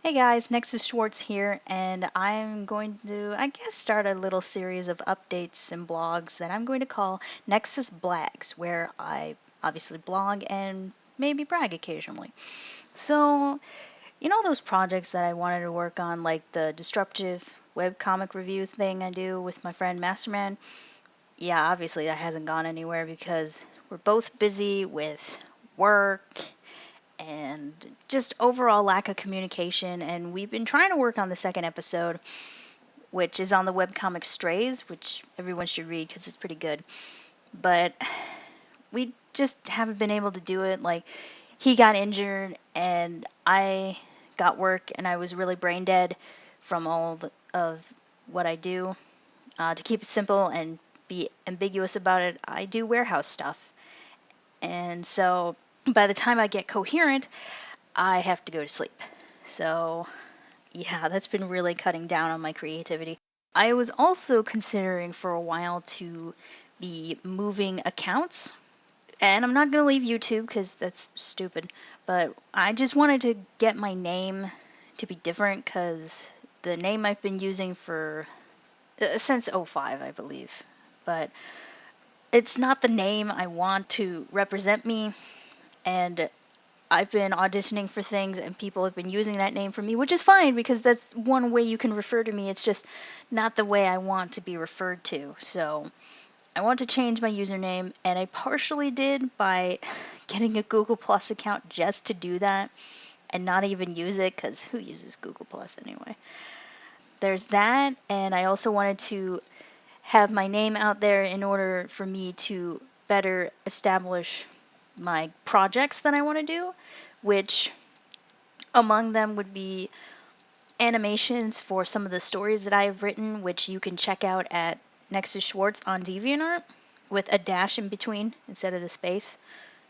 Hey guys, Nexus Schwarz here, and I'm going to, start a little series of updates and blogs that I'm going to call Nexus Blags, where I obviously blog and maybe brag occasionally. So, you know those projects that I wanted to work on, like the disruptive webcomic review thing I do with my friend Masterman? Yeah, obviously that hasn't gone anywhere because we're both busy with work and just overall lack of communication. And we've been trying to work on the second episode, which is on the webcomic Strays, which everyone should read because it's pretty good. But we just haven't been able to do it. Like, he got injured, and I got work, and I was really brain dead from of what I do. To keep it simple and be ambiguous about it, I do warehouse stuff. And so by the time I get coherent, I have to go to sleep. So, yeah, that's been really cutting down on my creativity. I was also considering for a while to be moving accounts. And I'm not going to leave YouTube because that's stupid. But I just wanted to get my name to be different because the name I've been using for since '05, I believe. But it's not the name I want to represent me. And I've been auditioning for things and people have been using that name for me, which is fine because that's one way you can refer to me. It's just not the way I want to be referred to. So I want to change my username, and I partially did by getting a Google Plus account just to do that and not even use it because who uses Google Plus anyway? There's that, and I also wanted to have my name out there in order for me to better establish my projects that I want to do, which among them would be animations for some of the stories that I have written, which you can check out at Nexus Schwarz on DeviantArt with a dash in between instead of the space.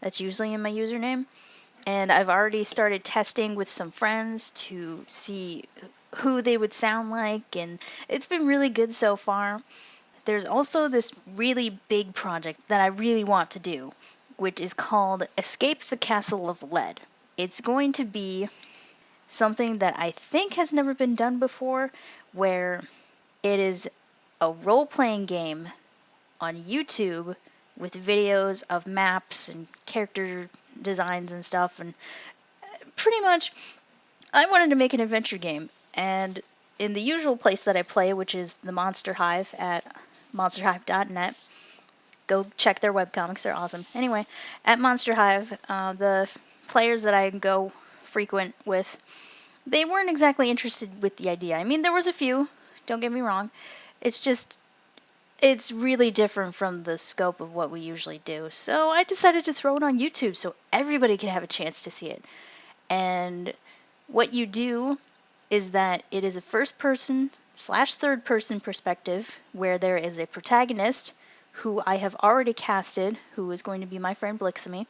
That's usually in my username. And I've already started testing with some friends to see who they would sound like, and it's been really good so far. There's also this really big project that I really want to do, which is called Escape the Castle of Lead. It's going to be something that I think has never been done before, where it is a role-playing game on YouTube with videos of maps and character designs and stuff, and pretty much I wanted to make an adventure game, and in the usual place that I play, which is the Monster Hive at monsterhive.net. Go check their webcomics, they're awesome. Anyway, at Monster Hive, the players that I go frequent with, they weren't exactly interested with the idea. I mean, there was a few, don't get me wrong. It's really different from the scope of what we usually do. So I decided to throw it on YouTube so everybody could have a chance to see it. And what you do is that it is a first person / third person perspective where there is a protagonist who I have already casted, who is going to be my friend Blixamy,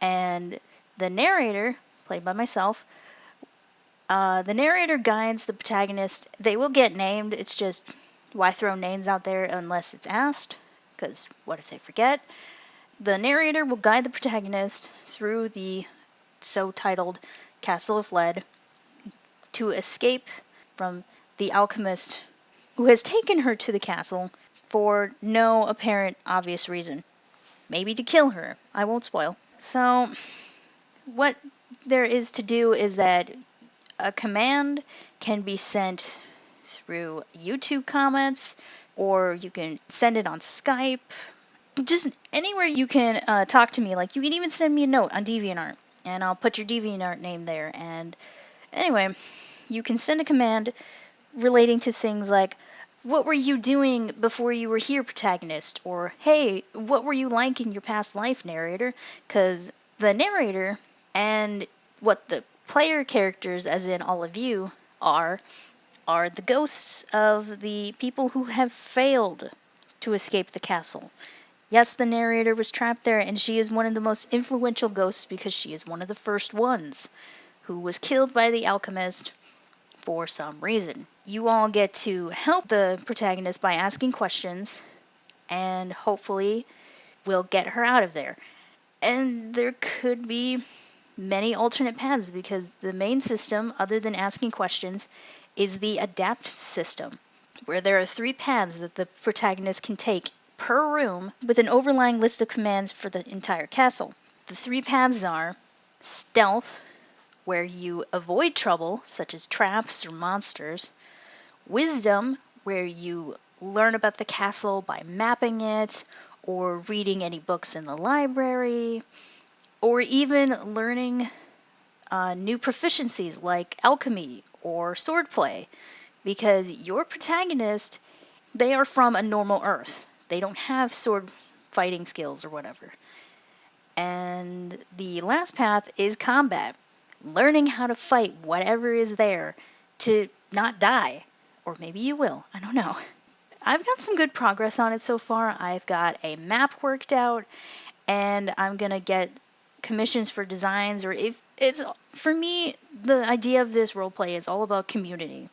and the narrator, played by myself. The narrator guides the protagonist. They will get named. It's just, why throw names out there unless it's asked? Because what if they forget? The narrator will guide the protagonist through the so-titled Castle of Lead to escape from the alchemist who has taken her to the castle for no apparent obvious reason. Maybe to kill her. I won't spoil. So, what there is to do is that a command can be sent through YouTube comments, or you can send it on Skype. Just anywhere you can talk to me. Like, you can even send me a note on DeviantArt, and I'll put your DeviantArt name there. And anyway, you can send a command relating to things like, what were you doing before you were here, protagonist? Or, hey, what were you like in your past life, narrator? Because the narrator and what the player characters, as in all of you, are the ghosts of the people who have failed to escape the castle. Yes, the narrator was trapped there, and she is one of the most influential ghosts because she is one of the first ones who was killed by the alchemist for some reason. You all get to help the protagonist by asking questions, and hopefully we'll get her out of there. And there could be many alternate paths because the main system, other than asking questions, is the adapt system, where there are 3 paths that the protagonist can take per room with an overlying list of commands for the entire castle. The 3 paths are stealth, where you avoid trouble, such as traps or monsters; wisdom, where you learn about the castle by mapping it, or reading any books in the library, or even learning new proficiencies like alchemy or swordplay, because your protagonist, they are from a normal Earth. They don't have sword fighting skills or whatever. And the last path is combat, learning how to fight whatever is there to not die. Or maybe you will, I don't know. I've got some good progress on it so far. I've got a map worked out, and I'm gonna get commissions for designs, or if it's, for me, the idea of this roleplay is all about community,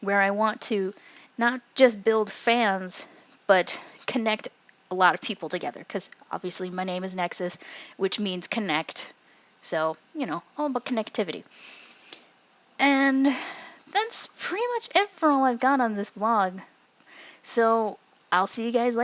where I want to not just build fans, but connect a lot of people together, because obviously my name is Nexus, which means connect. So, all about connectivity. And that's pretty much it for all I've got on this vlog. So, I'll see you guys later.